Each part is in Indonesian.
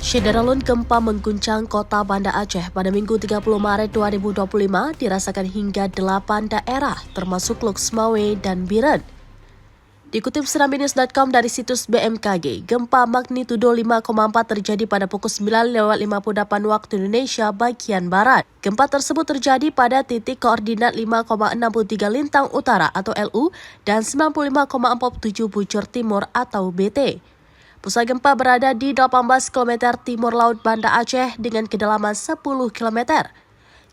Syederalun gempa mengguncang kota Banda Aceh pada Minggu 30 Maret 2025 dirasakan hingga 8 daerah termasuk Lok Semawe dan Biren. Dikutip serambinews.com dari situs BMKG, gempa magnitudo 5,4 terjadi pada pukul 9.58 waktu Indonesia bagian Barat. Gempa tersebut terjadi pada titik koordinat 5,63 lintang utara atau LU dan 95,47 bujur timur atau BT. Pusat gempa berada di 18 km timur laut Banda Aceh dengan kedalaman 10 km.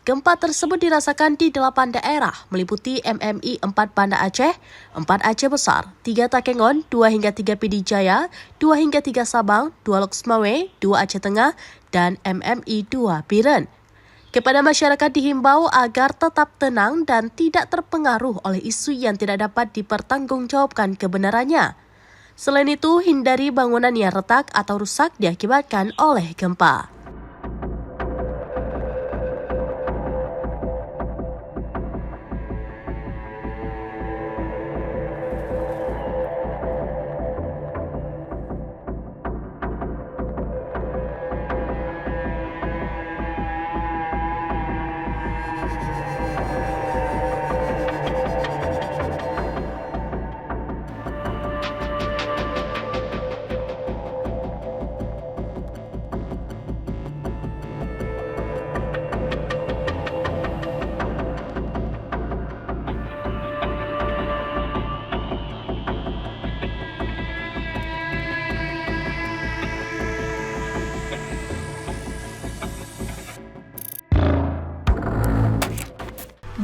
Gempa tersebut dirasakan di 8 daerah, meliputi MMI 4 Banda Aceh, 4 Aceh Besar, 3 Takengon, 2 hingga 3 Pidi Jaya, 2 hingga 3 Sabang, 2 Lok Semawe, 2 Aceh Tengah, dan MMI 2 Biren. Kepada masyarakat dihimbau agar tetap tenang dan tidak terpengaruh oleh isu yang tidak dapat dipertanggungjawabkan kebenarannya. Selain itu, hindari bangunan yang retak atau rusak diakibatkan oleh gempa.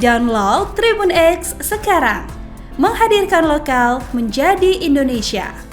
Download Tribun X sekarang, menghadirkan lokal menjadi Indonesia.